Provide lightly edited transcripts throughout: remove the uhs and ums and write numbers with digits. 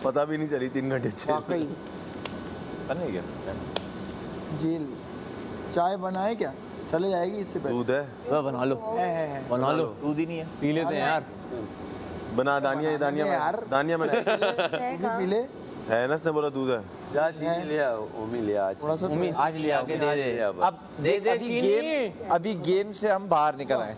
पता भी नहीं चली 3 घंटे वाकई बने क्या? जेल। चाय बनाए क्या? चले जाएगी इससे पहले। दूध है, बना लो है। बना लो, दूध ही नहीं है। पी लेते हैं यार। बना दानिया बनाने दे यार। दानिया में पी ले। है ना, उसने बोला दूध है। जा चीनी लिया, ओमी लिया आज। थोड़ा सा तो- उम्मीद आज ले आके दे दे। अब देख, अभी गेम से हम बाहर निकल आए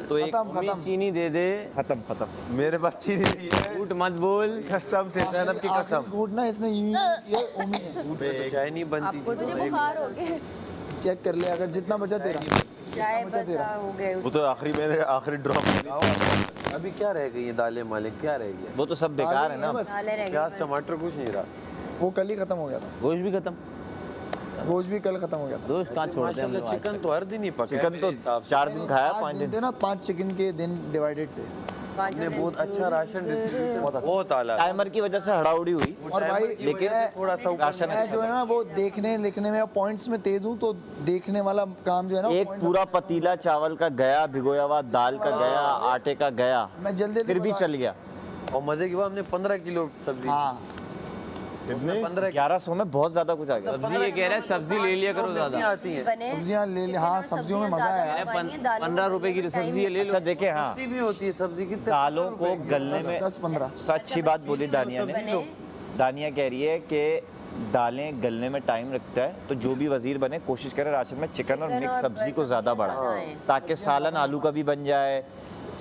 तो एक खत्म उम्मीद खत्म। चीनी दे दे, खत्म। मेरे पास चीनी नहीं है, झूठ मत बोल। कसम से सैनब की कसम। आखिरी घूट ना इसने ये ओमी है। तो चाय नहीं बनती आपको तो बुखार हो गया, चेक कर ले अगर जितना बचा तेरा। चाय बचा हो गया वो तो आखिरी मैंने आखिरी ड्रॉप। अभी क्या रह गई है? दालें माले क्या रह गया? वो तो सब बेकार है ना। बस डाले रह प्याज गए टमाटर कुछ नहीं रहा। वो कल ही खत्म हो गया था। गोश्त भी खत्म, गोश्त भी कल खत्म हो गया था। दोस्त कहाँ छोड़ते हैं हम माशाल्लाह लोग चिकन तो हर दिन ही पका है चिकन मेरे तो हिसाब से। 4 दिन खाया, 5 5 दिन। थे ना, 5 चिकन के दिन डिवाइडेड थे। हमने बहुत अच्छा राशन डिस्ट्रीब्यूशन बहुत आला। टाइमर की वजह से हड़ाउड़ी हुई। और भाई लेकिन थोड़ा सा राशन मैं जो है ना वो देखने लिखने में पॉइंट्स में तेज हूँ, तो देखने वाला काम जो है ना एक point- पूरा पतीला चावल का गया, भिगोया हुआ दाल का गया, आटे का गया, मैं जल्दी फिर भी चल गया। और मजे की बात हमने 15 किलो सब्जी हाँ 1100 में बहुत ज्यादा कुछ आ गया। सब्जी ये कह रहे हैं सब्जी ले लिया करो ज्यादा। आती हैं। बने सब्जियाँ ले ले। हाँ सब्जियों में मजा है यार। 15 रुपए की सब्जी ये ले लो। अच्छा देखे, हाँ सस्ती भी होती है सब्जी की। दालों को गलने में 10-15 अच्छी बात बोली दानिया ने। दानिया कह रही है कि दालें गलने में टाइम लगता है, तो जो भी वजीर बने कोशिश करे राशन में चिकन और मिक्स सब्जी को ज़्यादा बढ़ाए, ताकि सालन आलू का भी बन जाए,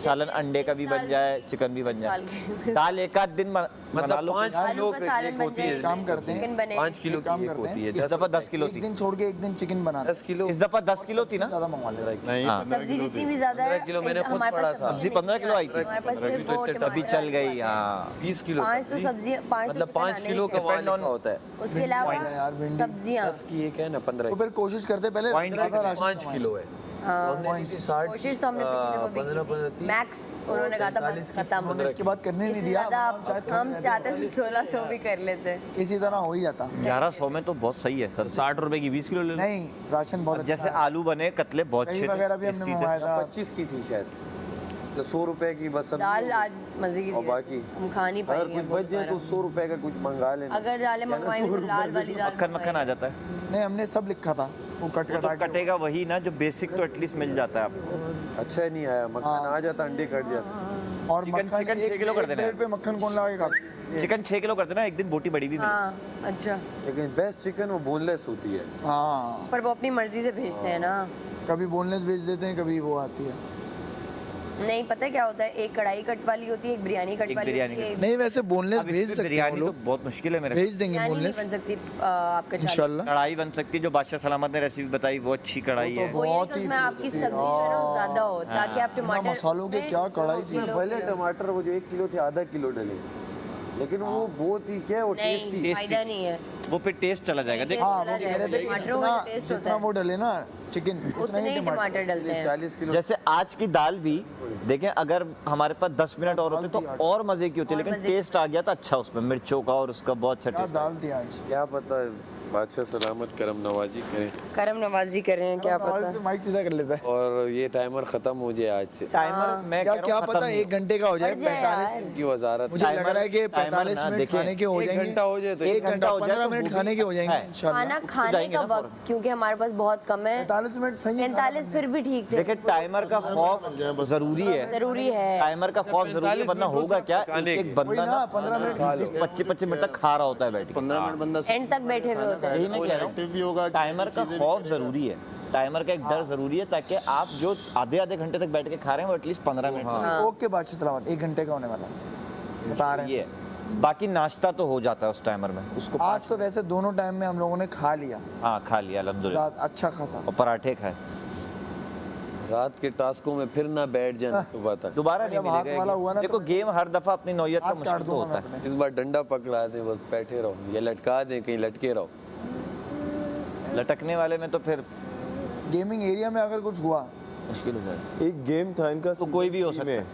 सालन अंडे का भी बन जाए, चिकन भी बन जाए। दाल एक आध दिन बना लो। 5 किलो की एक होती है। काम करते हैं। चिकन बने 5 किलो काम की एक करते होती है। इस दफा 10 किलो एक थी। दिन छोड़ के एक दिन चिकन बना 10 किलो। इस दफा 10 किलो थी ना। ज़्यादा मंगवा ले। हाँ सब्जी जितनी भी ज्यादा है 15 किलो मैंने खुद हमारे पढ़ा पास था। सब्जी 15 किलो आई थी, हमारे पास सिर्फ वो अभी चल गई। हाँ 20 किलो 5 तो सब्जी। सब्जी 5 मतलब 5 किलो का वहाँ लिखा होता है। उसके अलावा यार भिंडी। सब्जियां 10 की एक है ना 15 तो फिर कोशिश करते पहले Point ज़्यादा राशन 5 किलो है। कोशिश तो हमने पिछले को भी की थी। मैक्स उन्होंने कहा था बस खत्म। उन्होंने इसके बाद करने नहीं इससे दिया। ज्यादा हम चाहते थे 1600 भी कर लेते। इसी तरह हो ही जाता। 1100 में तो बहुत सही है सब्जी। 60 रुपए की 20 किलो ले लो। नहीं राशन बहुत अच्छा जैसे है। आलू बने, कतले बहुत दही अच्छे वगैरह भी थे, हमने tasty थे। मंगवाया था। 25 की थी शायद। तो 100 रुपए की बस दाल सब्जी। आज मजे की और थी। बाकी हम खा नहीं अगर पाएंगे कुछ बच जाए तो 100 रुपए का कुछ मंगा लेना। अगर दालें मंगवाएंगे तो लाल वाली दाल मक्खन मक्खन आ जाता है। नहीं हमने सब लिखा था वो कट वो तो कटा के। कटेगा वही ना, जो बेसिक तो एटलीस्ट मिल जाता है आपको। अच्छा ही नहीं आया मक्खन आ जाता, अंडे कट जाते। और चिकन- मक्खन चिकन 6 किलो कर देना। ब्रेड पे मक्खन कौन लगा के खाता? चिकन 6 किलो करते ना, एक दिन बोटी बड़ी भी मिली। हाँ अच्छा, लेकिन बेस्ट चिकन वो बोनलेस होती है। हाँ पर वो अपनी मर्जी से भेजते हैं ना। कभी बोनलेस भेज देते हैं, कभी वो आती है। नहीं पता क्या होता है, एक कढ़ाई कट वाली होती है, एक बिरयानी कट एक वाली बिरयानी होती है। नहीं वैसे बोनलेस अब भेज इसमें सकते हैं बिरयानी वो तो लोग। बहुत मुश्किल है मेरे भेज देंगे बिरयानी नहीं बोनलेस बन सकती आपके चाली। इंशाल्लाह। कढ़ाई बन सकती है, जो बादशाह सलामत ने रेसिपी बताई वो अच्छी कढ़ाई है। वो ये बहुत कि ही उसमें आपकी सब्जी जो है ना ज्यादा हो, ताकि आप बिना टमाटर मसालों के क्या कढ़ाई थी। भले टमाटर वो जो 1 किलो थे आधा किलो डले, लेकिन वो बहुत ही क्या है, वो नहीं टेस्टी। फायदा नहीं है। वो फिर टेस्ट चला जाएगा। देख हाँ वो कह रहे थे कि टमाटरों का जितना टेस्ट होता जितना है, वो डले ना चिकन उतना उतने ही ही टमाटर। टमाटर डलते हैं। 40 किलो जैसे आज की दाल भी देखें, अगर हमारे पास 10 मिनट और होते तो और मजे की होती, और लेकिन मजे की। टेस्ट आ गया था अच्छा उसमें, मिर्चों का और उसका बहुत अच्छा क्या टेस्ट। दाल थी आज। क्या पता बादशाह सलामत करम नवाजी करें करम नवाजी कर रहे हैं, क्या आवाज पता। पे माइक सीधा कर लेता है। और ये टाइमर खत्म हो जाए आज से। टाइमर मैं क्या कह रहा क्या हूं, पता खत्म नहीं 1 घंटे का हो जाए, बढ़ जाए 45 यार। की वजारत। मुझे लग रहा है कि टाइमर 45 ना मिनट देखें, खाने के हो 1 जाएंगे। घंटा हो जाए तो 1 घंटा हो जाए 15 तो मिनट वो भी खाने के हो जाएंगे है। इंशाल्लाह। खाना खाने जाएंगे का ना वक्त क्योंकि हमारे पास बहुत कम है। 45 मिनट सही है। 45 फिर भी ठीक थे, देखें टाइमर का खौफ जरूरी है। जरूरी है। टाइमर का खौफ जरूरी है, वरना होगा क्या, एक एक वही बंदा ना ना 15 मिनट 25-25 मिनट तक खा रहा होता है बैठ के। 15 मिनट बंदा एंड तक बैठे हुए होते हैं। यही मैं कह रहा हूँ, टाइमर का खौफ जरूरी है, टाइमर का एक डर जरूरी है, ताकि आप जो आधे घंटे तक बैठ के खा रहे हैं वो एटलीस्ट 15 मिनट ओके बादशाह सलामत 1 घंटे का होने वाला है। बता रहे हैं। ये है। बाकी नाश्ता तो हो जाता है उस टाइमर में, उसको आज तो वैसे दोनों टाइम में हम लोगों ने खा लिया, हाँ खा लिया अल्हम्दुलिल्लाह, अच्छा खासा। और पराठे खाए। रात के टास्कों में फिर ना बैठ जाना सुबह तक। दोबारा नहीं जब हाथ मिलेगा वाला ये। हुआ ना देखो तो गेम हर दफा अपनी नौयत का हाथ काट मुश्किल तो दूंगा होता मैं है। अपने। इस बार डंडा पकड़ा दे, बस बैठे रहो या लटका दे, कहीं लटके रहो। लटकने वाले में तो फिर गेमिंग एरिया में अगर कुछ हुआ मुश्किल हो जाएगा। एक गेम था इनका तो कोई भी हो सीजन सकता है। में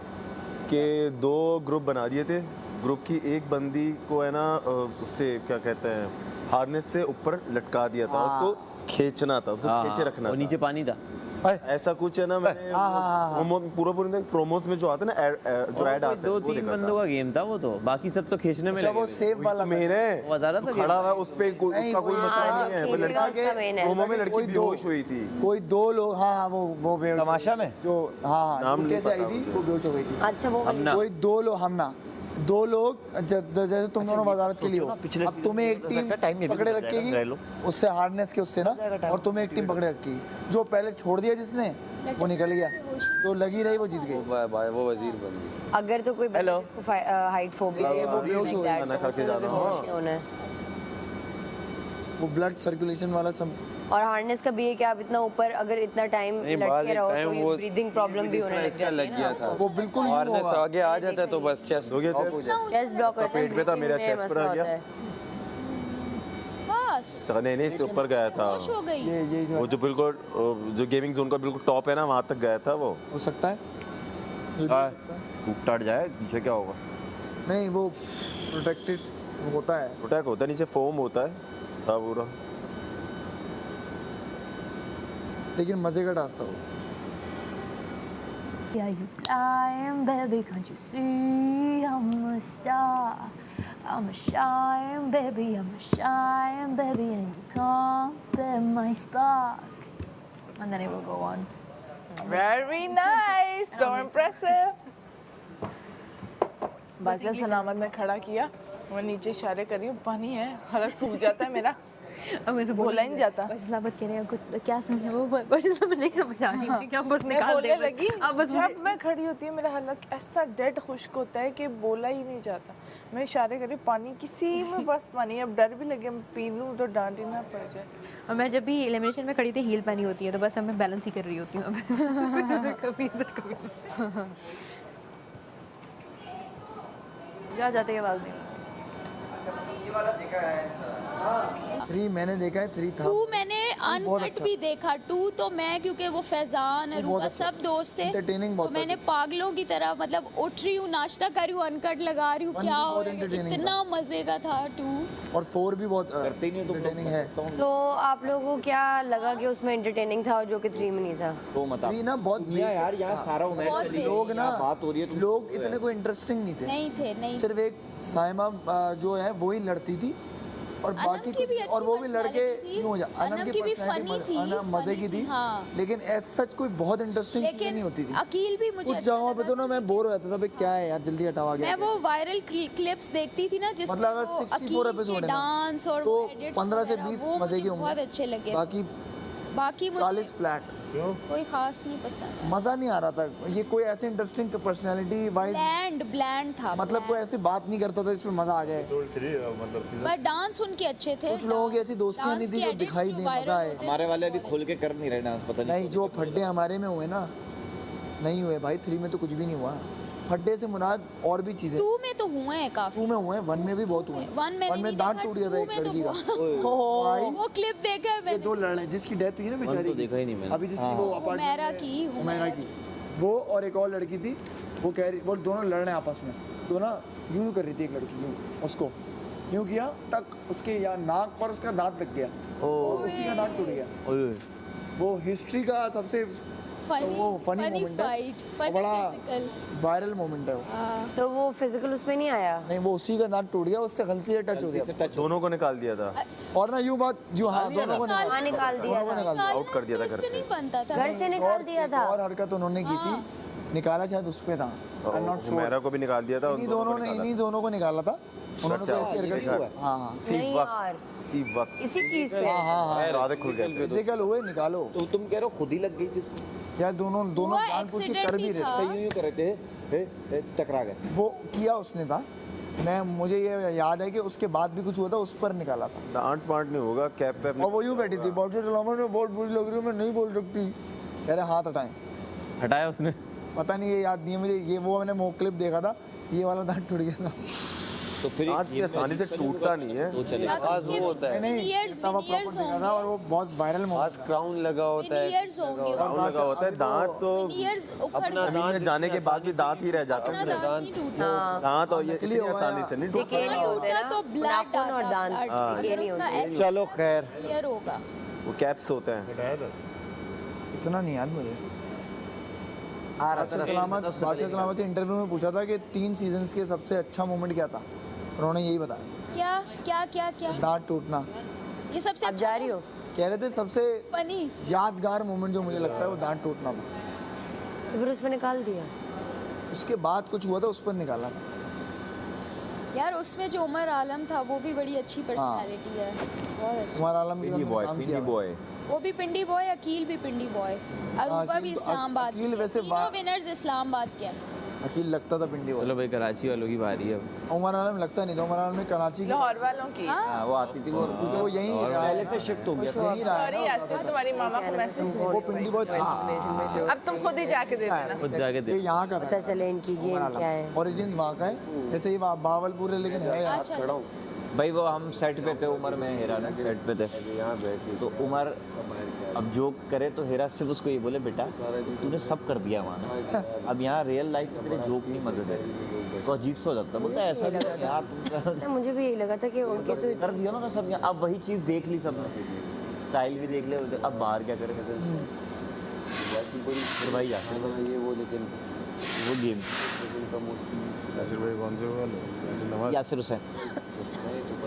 कि 2 ग्रुप बना दिए थे। ग्रुप की एक बंदी को है ना उससे क्या कहते हैं हार्नेस से ऊपर लटका दिया था, उसको खींचना था, उसको खींचे रखना और था। नीचे पानी था। ऐसा कुछ है ना मैंने पूरा प्रोमोस में जो आता है ना जो ऐड आता है दो वो तीन देखा बंदों था। का गेम था वो तो, बाकी सब तो खींचने में अच्छा, लगे वो थे। सेफ वाला मेन है वो बता रहा था खड़ा हुआ है उस पे उसका कोई मसला नहीं है वो खेलने का उसका main है। प्रोमो में लड़की कोई दो- बेहोश हुई थी कोई 2 लोग हाँ वो बेहोश तमाशा में? जो हाँ नाम नहीं कैसे आई पता थी मुझे। वो बेहोश हो गई थी। अच्छा वो वाली। हमना। कोई 2 लोग हमना 2 लोग जैसे तुम दोनों वजारत के लिए हो, अब तुम्हें एक टीम पकड़े रखेगी उससे हार्डनेस के उससे ना, और तुम्हें एक टीम पकड़े रखेगी। जो पहले छोड़ दिया जिसने वो निकल गया, जो लगी रही वो जीत गई। भाई वो वजीर बन गई। अगर तो कोई बंदा जिसको हाइट फोबिया ये वो बेहोश हो गया, खाना खा के जा रहा हूँ। होना है। वो ब्लड सर्कुलेशन वाला सब। और हार्डनेस का भी है कि आप इतना ऊपर अगर इतना टाइम नहीं, बाद लटके एक रहो टाइम तो ये वो ब्रीदिंग प्रॉब्लम भी होने लग इसका जाती लग है गया ना। था। वो बिल्कुल नहीं हार्डनेस होगा। आगे आ जाता है तो बस चेस्ट हो गया ऑफ chest? हो जाता है। चेस्ट ब्लॉक होता है, पेट पे था, मेरा breathing में chest पर आ मसला गया। होता है। बस नहीं नहीं इससे ऊपर गया था होश हो गई। ये जो वो जो बिल्कुल जो गेमिंग जोन का बिल्कुल टॉप है ना वहाँ तक गया था वो। हो सकता है टूट टाट जाए नीचे क्या होगा? नहीं, वो प्रोटेक्टेड होता है। प्रोटेक्ट होता है, नीचे फोम होता है था पूरा। लेकिन मजे का टास्क था वो। Yeah, you lying, baby, can't you see I'm a star? I'm a shine, baby, I'm a shine, baby, and you can't be my spark. And then it will go on. Very nice, so impressive. बाजा सलामत ने खड़ा किया, मैं नीचे इशारे कर रही हूँ, पानी है, हालत सूख जाता है मेरा, अब मैं बोला ही नहीं जाता। बशलाबत कह रहे हैं कुछ क्या समझे वो बशलाबत नहीं समझ आ रही थी क्या बस मैं निकाल बोलने दे लगी, अब बस जब मैं खड़ी होती हूँ मेरा हालत ऐसा डेड खुश्क होता है कि बोला ही नहीं जाता। मैं इशारे कर रही हूँ, पानी किसी में बस पानी, अब डर भी लगे मैं पी लूँ तो डांट ही ना पड़ जाए। और मैं जब भी एलिमिनेशन में खड़ी थी हील पहनी होती है तो बस अब मैं बैलेंस ही कर रही होती हूँ अब कभी इधर कभी उधर। जा जाते हैं बाल में 3 मैंने देखा है, 3 था। 2 मैंने बहुत अनकट अच्छा। भी देखा। 2 तो मैं क्योंकि वो फैजान बहुत रूबा अच्छा। सब दोस्त थे Entertaining तो बहुत मैंने था। पागलों की तरह मतलब उठ रही हूँ, नाश्ता कर रही हूँ, अनकट लगा रही हूँ, One क्या भी हो बहुत रहा है, entertaining इतना मजे का था 2। और 4 भी बहुत entertaining है। तो आप लोगों को क्या लगा कि उसमें एंटरटेनिंग था और जो कि 3 में नहीं था? तो मत 3 ना बहुत यार यहाँ सारा बहुत मैच चली लोग ना बात हो रही है तुम लोग इतने कोई इंटरेस्टिंग नहीं थे। नहीं सिर्फ एक साइमा जो है वो ही लड़ती थी और अनम बाकी की भी अच्छी और वो भी लड़के personality थी। यूं हो जा अनम की भी funny थी, मजे की funny थी थी, हाँ। लेकिन ऐसा सच कोई बहुत इंटरेस्टिंग चीजें लेकिन नहीं होती थी। अकील भी मुझे कुछ अच्छा जगहों पे लगा तो ना मैं बोर हो जाता था, भाई क्या है यार, जल्दी हटाओ आगे। मैं वो वायरल क्लिप्स देखती थी ना जिसमें मतलब अगर वो 64 अकील एपिसोड के है ना, डांस और तो वो edits 15 से वगैरह, 20 वो मजे के मुझे बहुत होंगे, अच्छे लगे। बाकी मुझे 40 फ्लैट। कोई खास नहीं पसंद। मजा नहीं आ रहा था। ये कोई ऐसे इंटरेस्टिंग पर्सनालिटी वाइज ब्लैंड था मतलब कोई ऐसी बात नहीं करता था जिसमें मजा आ जाए। पर डांस उनके अच्छे थे। कुछ लोगों की ऐसी दोस्तियां नहीं डांस थी के जो edits दिखाई जो दे viral मजा आए। होते हमारे वाले अभी खोल के कर नहीं रहे डांस, पता नहीं जो फड्डे हमारे में हुए ना, नहीं हुए भाई। 3 में तो कुछ भी नहीं हुआ। फड्डे से मुराद और भी चीजें। 2 में तो हुए हैं काफी। 2 में हुए, 1 में भी बहुत हुए। 1 में नहीं दांत देखा, टूट गया था 2 एक में तो लड़की का। वो- भाई वो क्लिप देखा है ये मैंने। 2 लड़े जिसकी डेथ हुई ना बेचारी तो देखा ही नहीं मैंने। अभी जिसकी वो हुमैरा अपार्टमेंट की, हुमैरा की, वो और एक और लड़की थी। वो कह रही, वो दोनों लड़ रहे हैं आपस में, तो ना यूं कर रही थी एक लड़की, यूं उसको यूं किया, टक उसके या नाक पर उसका दांत लग गया और उसी का दांत टूट गया। वो हिस्ट्री का सबसे वो फनी मोमेंट है, बड़ा वायरल मोमेंट है वो। तो वो फिजिकल उसमें नहीं आया? नहीं, वो उसी का दांत टूट गया, उससे गलती से टच हो गया दोनों को निकाल दिया था, और ना यूं बात यूं, हाँ दोनों को निकाल हाँ, निकाल दिया दोनों को था। निकाल दिया। आउट कर दिया था घर उसमें से। नहीं बनता था। घर से निकाल दिया एक था। और हरकत उन्होंने की थी, निकाला शायद उस पे था, I am not Humaira sure. को भी निकाल दिया था, उन इन्हीं दोनों दोनों को ने निकाला इन्हीं दोनों को निकाला था। उन्होंने अच्छा, कोई ऐसी हरकत देखा। की। हाँ हाँ सी नहीं वक्त यार, सी वक्त इसी चीज पे। हाँ हाँ हाँ राधे खुल गए थे। फिजिकल हुए, निकालो तो तुम कह रहे हो खुद ही लग गई जिसको यार। दोनों हुआ, जानबूझ के कर accident भी ही रहे था। थे। यूं यूं कर रहे थे, टकरा गए। वो किया उसने था, मुझे ये याद है कि उसके बाद भी कुछ हुआ था, उस पर निकाला था। डांट पांट नहीं होगा, कैप वैप और वो यूं बैठी थी, बहुत बहुत बुरी लग रही हूँ, मैं नहीं बोल सकती। कह रहे हाथ हटाएं। हटाया उसने। पता नहीं, ये याद नहीं है मुझे। ये वो मैंने वो क्लिप देखा था, ये वाला दांत टूट गया था। तो फिर दांत ये आसानी से टूटता नहीं है। तो चले आज वो होता है, नहीं Veneers इतना वो प्रॉपर veneers देखा था, और वो बहुत वायरल आज मोमेंट था। क्राउन लगा होता है। Veneers होंगे। राउंड लगा होता है, दांत तो Veneers उखड़ जमीन में जाने के बाद भी दांत ही रह जाते अपना हैं। दांत नहीं टूटा। दांत और ये नकली इतनी हुआ आसानी या- से नहीं देखिए टूटता। नहीं होते ना, तो ब्लड नाखून और दांत ये नहीं होते। चलो खैर, क्लियर होगा। वो कैप्स होते हैं। इतना नहीं याद मुझे। आ रहा बादशाह सलामत से इंटरव्यू में पूछा था कि 3 सीजन्स के सबसे अच्छा मोमेंट क्या था, उन्होंने यही बताया, क्या क्या क्या क्या दांत टूटना। ये सबसे अब जा रही हो? कह रहे थे सबसे फनी। यादगार मोमेंट जो मुझे लगता है वो दांत टूटना था। तो फिर उसमें निकाल दिया। उसके बाद कुछ हुआ था, उस पर निकाला। यार उसमें जो उमर आलम था वो भी बड़ी अच्छी पर्सनालिटी है, बहुत अच्छी। उमर आलम पिंडी बॉय, पिंडी बॉय। वो भी पिंडी बॉय, अकील भी पिंडी बॉय, अरूबा भी इस्लामाबाद अकील के। वैसे तीनों विनर्स इस्लामाबाद के हैं। अकील लगता था पिंडी वाला। चलो भाई कराची वालों की बारी है अब। उमर आलम लगता नहीं था, उमर आलम ने कराची की, लाहौर वालों की। हाँ, वो आती थी वो क्योंकि वो यहीं पहले से शिफ्ट हो गया, यहीं रहा है सॉरी यासिर, तुम्हारी मामा को मैसेज ना। वो पिंडी बॉय था। अब तुम खुद ही जाके दे देना। खुद जाके ये दे। यहाँ का पता चले इनकी गेम क्या है। ओरिजिन वहाँ का है, जैसे ये बावलपुर है लेकिन है यार। अच्छा अच्छा। भाई वो हम सेट पे थे, उमर में हेरा ना सेट पे थे, यहाँ बैठी तो उमर अब जोक करे तो हेरा सिर्फ उसको ये बोले बेटा तूने सब कर दिया वहाँ ना, अब यहाँ रियल लाइफ में तेरे जोक नहीं मदद है, तो अजीब सा हो जाता है। बोलता है ऐसा नहीं है यार तुम मुझे भी यही लगा था कि उनके तो कर दिया ना सब यहाँ। अब वही चीज़ देख ली सबने, स्टाइल भी देख ले, अब बाहर क्या करें फिर भाई यार ये वो, लेकिन वो गेम यासिर भाई कौन से वाले? यासिर हुसैन।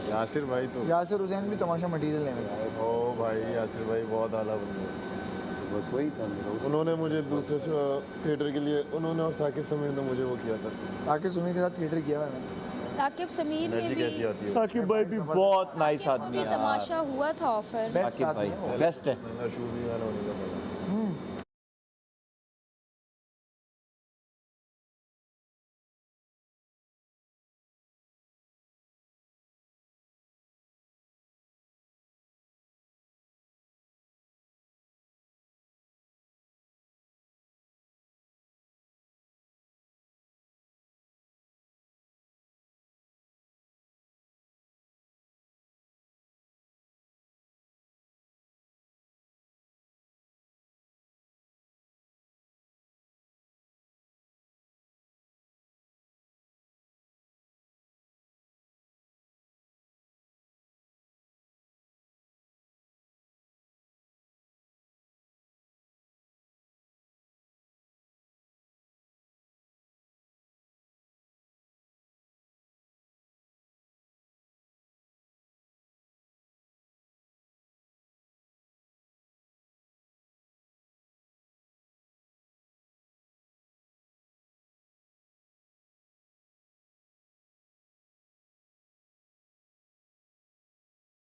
यासिर भाई तो यासिर हुसैन भी तमाशा मटेरियल है। ओ भाई यासिर भाई बहुत आला बंदे। बस वही था मेरा। उन्होंने मुझे दूसरे थिएटर के लिए, उन्होंने और साकिब समीर ने मुझे वो किया था। साकिब सुमीर के साथ थिएटर किया है मैंने। साकिब समीर में एनर्जी भी कैसी आती है? साकिब भाई भी बहुत नाइस आदमी भी है। तमाशा हुआ था ऑफर। बेस्ट साकिब भाई आदमी है वो। बेस्ट है। मेरा शूट भी मैंने होने का